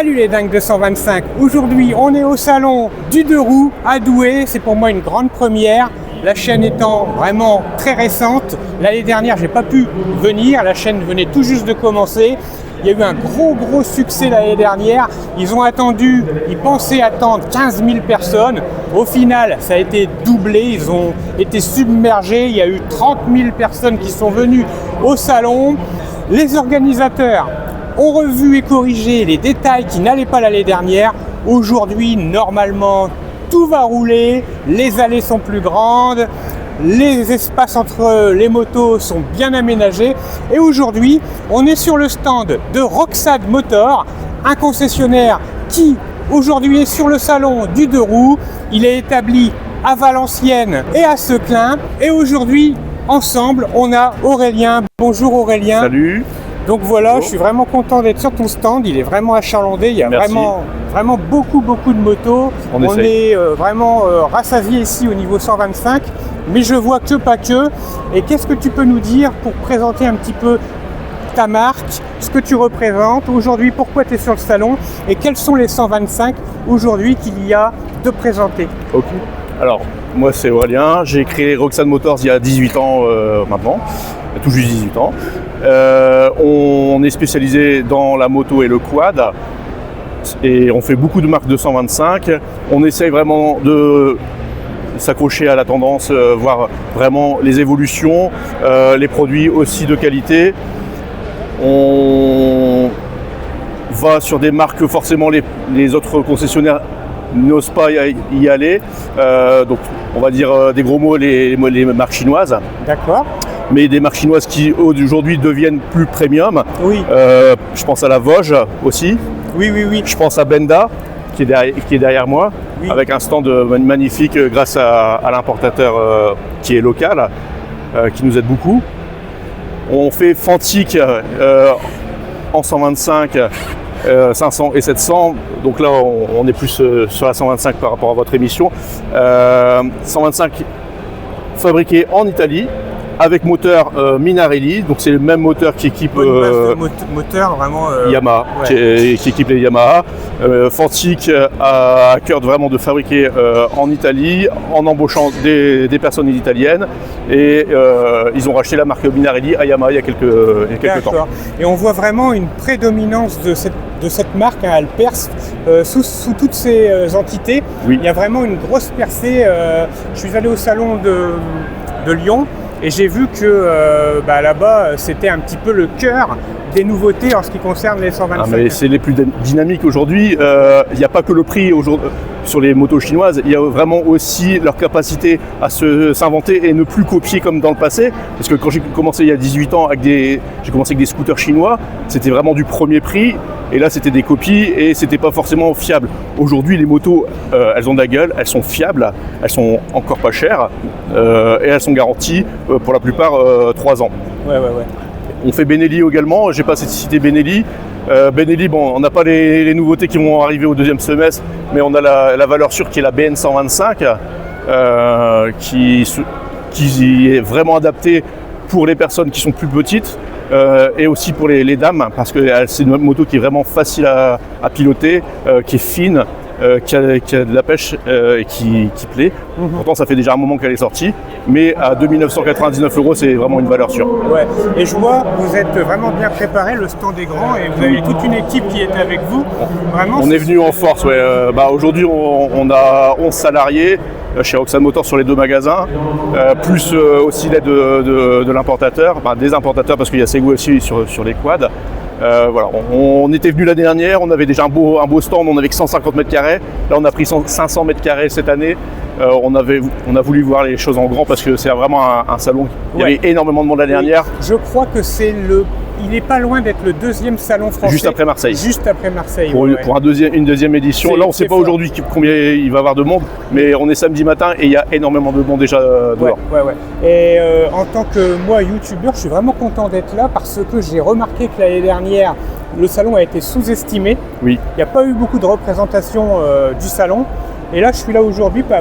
Salut les dingues de 125. Aujourd'hui, on est au salon du 2 roues à Douai. C'est pour moi une grande première. La chaîne étant vraiment très récente. L'année dernière, j'ai pas pu venir. La chaîne venait tout juste de commencer. Il y a eu un gros succès l'année dernière. Ils pensaient attendre 15 000 personnes. Au final, ça a été doublé. Ils ont été submergés. Il y a eu 30 000 personnes qui sont venues au salon. Les organisateurs ont revu et corrigé les détails qui n'allaient pas l'année dernière. Aujourd'hui, normalement, tout va rouler. Les allées sont plus grandes. Les espaces entre les motos sont bien aménagés. Et aujourd'hui, on est sur le stand de Roxad Motor, un concessionnaire qui aujourd'hui est sur le salon du 2 roues. Il est établi à Valenciennes et à Seclin. Et aujourd'hui, ensemble, on a Aurélien. Bonjour Aurélien. Salut. Donc voilà, bonjour. Je suis vraiment content d'être sur ton stand. Il est vraiment achalandé. Il y a vraiment beaucoup de motos. On est vraiment rassasié ici au niveau 125. Mais je vois que pas que. Et qu'est-ce que tu peux nous dire pour présenter un petit peu ta marque, ce que tu représentes aujourd'hui, pourquoi tu es sur le salon et quels sont les 125 aujourd'hui qu'il y a de présentés? Ok. Alors, moi c'est Aurélien. J'ai créé Roxad Motors il y a 18 ans maintenant. Tout juste 18 ans. On est spécialisé dans la moto et le quad. Et on fait beaucoup de marques de 125. On essaye vraiment de s'accrocher à la tendance, voir vraiment les évolutions, les produits aussi de qualité. On va sur des marques que forcément les autres concessionnaires n'osent pas y aller. Donc on va dire des gros mots, les marques chinoises. D'accord. Mais des marques chinoises qui aujourd'hui deviennent plus premium. Oui. Je pense à la Vosges aussi. Oui. Je pense à Benda qui est derrière moi, oui. Avec un stand magnifique grâce à l'importateur qui est local, qui nous aide beaucoup. On fait Fantic en 125, 500 et 700. Donc là, on est plus sur la 125 par rapport à votre émission. 125 fabriqué en Italie, avec moteur Minarelli, donc c'est le même moteur qui équipe moteur vraiment Yamaha, ouais. qui équipe les Yamaha. Fantic a à cœur vraiment de fabriquer en Italie, en embauchant des personnes italiennes, et ils ont racheté la marque Minarelli à Yamaha il y a quelques temps. Et on voit vraiment une prédominance de cette marque, hein, elle perce sous toutes ces entités. Oui. Il y a vraiment une grosse percée. Je suis allé au salon de Lyon. Et j'ai vu que là-bas, c'était un petit peu le cœur des nouveautés en ce qui concerne les 125. Mais c'est les plus dynamiques aujourd'hui. Il n'y a pas que le prix sur les motos chinoises. Il y a vraiment aussi leur capacité à s'inventer et ne plus copier comme dans le passé. Parce que quand j'ai commencé il y a 18 ans, j'ai commencé avec des scooters chinois. C'était vraiment du premier prix. Et là, c'était des copies et c'était pas forcément fiable. Aujourd'hui, les motos, elles ont de la gueule, elles sont fiables, elles sont encore pas chères et elles sont garanties pour la plupart 3 ans. Ouais. On fait Benelli également. J'ai pas cité Benelli. Benelli, bon, on n'a pas les nouveautés qui vont arriver au deuxième semestre, mais on a la valeur sûre qui est la BN 125, qui est vraiment adaptée pour les personnes qui sont plus petites. Et aussi pour les dames, parce que c'est une moto qui est vraiment facile à piloter, qui est fine, qui a de la pêche et qui plaît. Pourtant, ça fait déjà un moment qu'elle est sortie, mais à 2 999 €, c'est vraiment une valeur sûre. Ouais. Et je vois, vous êtes vraiment bien préparé, le stand est grand et vous avez toute une équipe qui est avec vous. Vraiment, on est venu en force. Ouais. Aujourd'hui, on a 11 salariés chez Roxad Motors sur les 2 magasins, plus aussi l'aide de l'importateur, des importateurs, parce qu'il y a Segway aussi sur les quads. Voilà, on était venu l'année dernière, on avait déjà un beau stand, on avait que 150 mètres carrés. Là, on a pris 500 mètres carrés cette année. On a voulu voir les choses en grand parce que c'est vraiment un salon. Il y avait énormément de monde l'année dernière. Je crois que il n'est pas loin d'être le 2e salon français. Juste après Marseille. Pour une deuxième édition. Là, on ne sait pas aujourd'hui combien il va y avoir de monde, mais on est samedi matin et il y a énormément de monde déjà dehors. Ouais. Et en tant que moi, youtubeur, je suis vraiment content d'être là parce que j'ai remarqué que l'année dernière, le salon a été sous-estimé. Oui. Il n'y a pas eu beaucoup de représentation du salon. Et là, je suis là aujourd'hui pour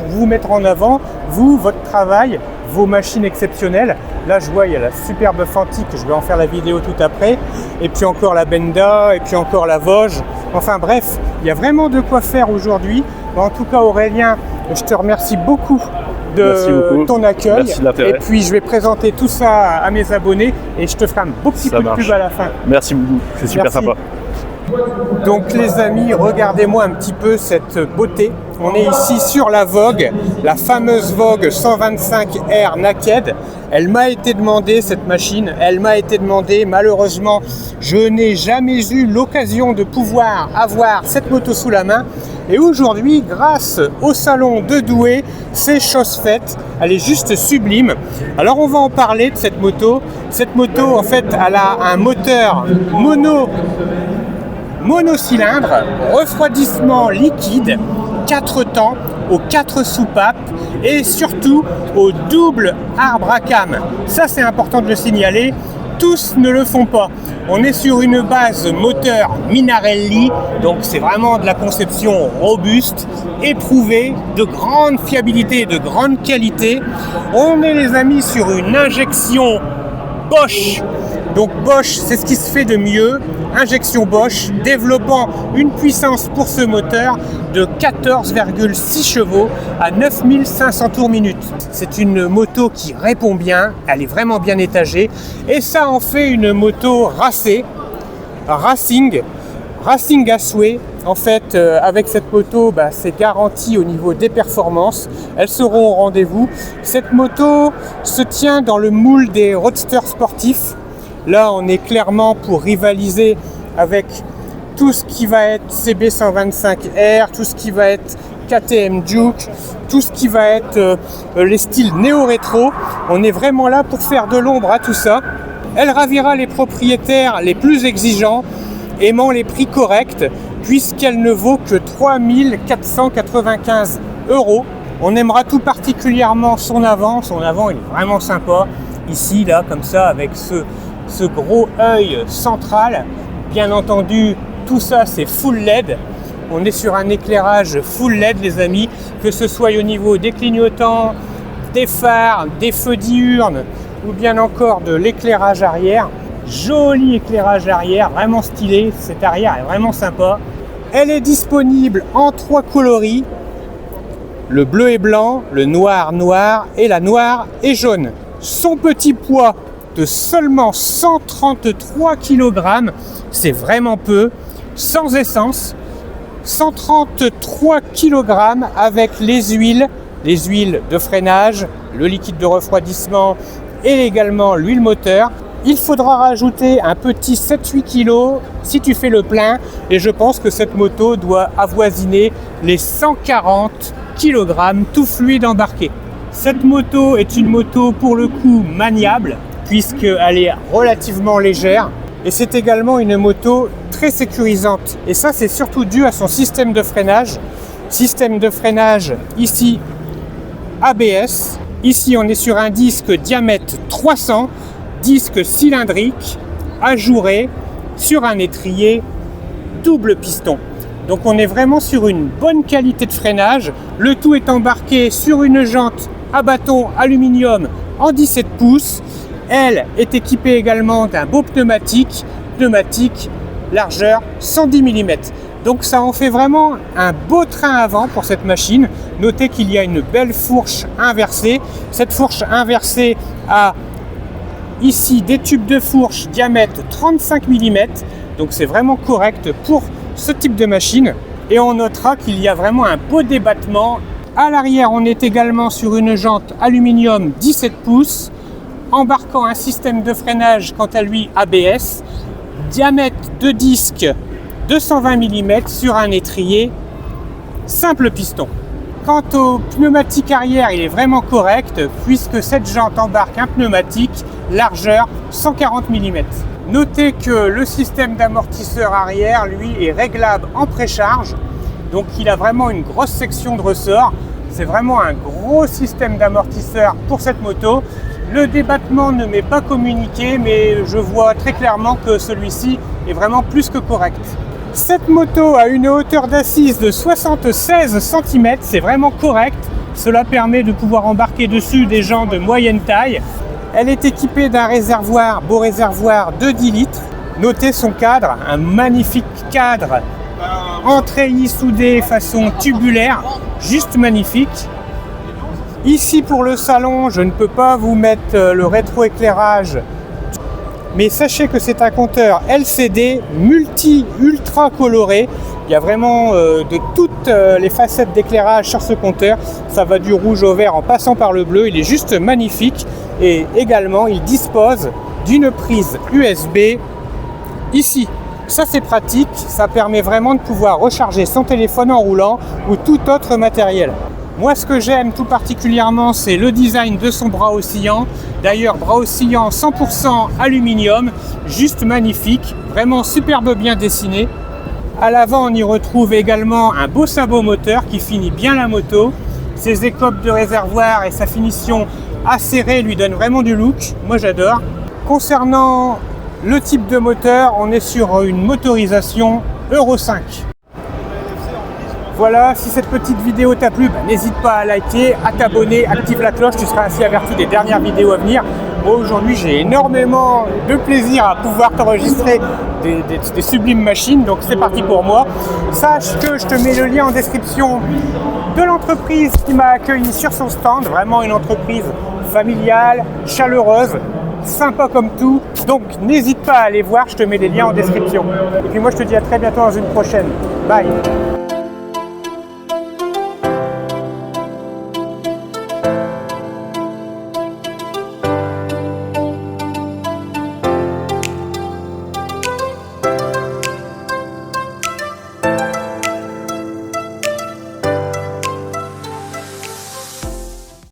vous mettre en avant, votre travail, vos machines exceptionnelles. Là, je vois, il y a la superbe Fantic, je vais en faire la vidéo tout après. Et puis encore la Benda, et puis encore la Vosges. Enfin bref, il y a vraiment de quoi faire aujourd'hui. En tout cas Aurélien, je te remercie beaucoup de ton accueil. Merci de l'intérêt. Et puis je vais présenter tout ça à mes abonnés et je te ferai un beau petit coup de pub à la fin. Merci beaucoup, c'est super sympa. Donc les amis, regardez-moi un petit peu cette beauté. On est ici sur la Vogue, la fameuse Vogue 125R Naked. Elle m'a été demandée, cette machine, elle m'a été demandée. Malheureusement, je n'ai jamais eu l'occasion de pouvoir avoir cette moto sous la main. Et aujourd'hui, grâce au salon de Douai, c'est chose faite. Elle est juste sublime. Alors on va en parler de cette moto. Cette moto, en fait, elle a un moteur monocylindre, refroidissement liquide, 4 temps, aux 4 soupapes et surtout au double arbre à cam. Ça c'est important de le signaler, tous ne le font pas. On est sur une base moteur Minarelli, donc c'est vraiment de la conception robuste, éprouvée, de grande fiabilité et de grande qualité. On est les amis sur une injection Bosch. Donc Bosch, c'est ce qui se fait de mieux, injection Bosch, développant une puissance pour ce moteur de 14,6 chevaux à 9500 tours minute. C'est une moto qui répond bien, elle est vraiment bien étagée et ça en fait une moto racing à souhait. En fait, avec cette moto, c'est garanti au niveau des performances. Elles seront au rendez-vous. Cette moto se tient dans le moule des roadsters sportifs. Là, on est clairement pour rivaliser avec tout ce qui va être CB125R, tout ce qui va être KTM Duke, tout ce qui va être les styles néo-rétro. On est vraiment là pour faire de l'ombre à tout ça. Elle ravira les propriétaires les plus exigeants, aimant les prix corrects, puisqu'elle ne vaut que 3 495 €. On aimera tout particulièrement son avant. Son avant, il est vraiment sympa. Ici, là, comme ça, avec ce gros œil central. Bien entendu, tout ça, c'est full LED. On est sur un éclairage full LED, les amis, que ce soit au niveau des clignotants, des phares, des feux diurnes, ou bien encore de l'éclairage arrière. Joli éclairage arrière, vraiment stylé. Cet arrière est vraiment sympa. Elle est disponible en 3 coloris. Le bleu et blanc, le noir et la noire et jaune. Son petit poids de seulement 133 kg, c'est vraiment peu, sans essence. 133 kg avec les huiles de freinage, le liquide de refroidissement et également l'huile moteur. Il faudra rajouter un petit 7-8 kg si tu fais le plein et je pense que cette moto doit avoisiner les 140 kg tout fluide embarqué. Cette moto est une moto pour le coup maniable puisqu'elle est relativement légère et c'est également une moto très sécurisante. Et ça c'est surtout dû à son système de freinage. Système de freinage ici ABS. Ici on est sur un disque diamètre 300, disque cylindrique, ajouré, sur un étrier double piston. Donc on est vraiment sur une bonne qualité de freinage. Le tout est embarqué sur une jante à bâton aluminium en 17 pouces. Elle est équipée également d'un beau pneumatique largeur 110 mm. Donc ça en fait vraiment un beau train avant pour cette machine. Notez qu'il y a une belle fourche inversée. Cette fourche inversée a ici des tubes de fourche diamètre 35 mm. Donc c'est vraiment correct pour ce type de machine. Et on notera qu'il y a vraiment un beau débattement. À l'arrière, on est également sur une jante aluminium 17 pouces, embarquant un système de freinage quant à lui ABS, diamètre de disque 220 mm sur un étrier simple piston. Quant au pneumatique arrière, il est vraiment correct puisque cette jante embarque un pneumatique largeur 140 mm. Notez que le système d'amortisseur arrière, lui, est réglable en précharge. Donc il a vraiment une grosse section de ressort. C'est vraiment un gros système d'amortisseur pour cette moto. Le débattement ne m'est pas communiqué, mais je vois très clairement que celui-ci est vraiment plus que correct. Cette moto a une hauteur d'assise de 76 cm, c'est vraiment correct. Cela permet de pouvoir embarquer dessus des gens de moyenne taille. Elle est équipée d'un réservoir, beau réservoir de 10 litres. Notez son cadre, un magnifique cadre en treillis soudé façon tubulaire, juste magnifique. Ici pour le salon, je ne peux pas vous mettre le rétroéclairage, mais sachez que c'est un compteur LCD multi-ultra coloré. Il y a vraiment de toutes les facettes d'éclairage sur ce compteur. Ça va du rouge au vert en passant par le bleu. Il est juste magnifique. Et également, il dispose d'une prise USB ici. Ça, c'est pratique. Ça permet vraiment de pouvoir recharger son téléphone en roulant ou tout autre matériel. Moi, ce que j'aime tout particulièrement, c'est le design de son bras oscillant. D'ailleurs, bras oscillant 100% aluminium, juste magnifique, vraiment superbe bien dessiné. À l'avant, on y retrouve également un beau sabot moteur qui finit bien la moto. Ses écopes de réservoir et sa finition acérée lui donnent vraiment du look. Moi, j'adore. Concernant le type de moteur, on est sur une motorisation Euro 5. Voilà, si cette petite vidéo t'a plu, n'hésite pas à liker, à t'abonner, active la cloche, tu seras ainsi averti des dernières vidéos à venir. Moi aujourd'hui j'ai énormément de plaisir à pouvoir t'enregistrer des sublimes machines, donc c'est parti pour moi. Sache que je te mets le lien en description de l'entreprise qui m'a accueilli sur son stand, vraiment une entreprise familiale, chaleureuse, sympa comme tout, donc n'hésite pas à aller voir, je te mets les liens en description. Et puis moi je te dis à très bientôt dans une prochaine. Bye.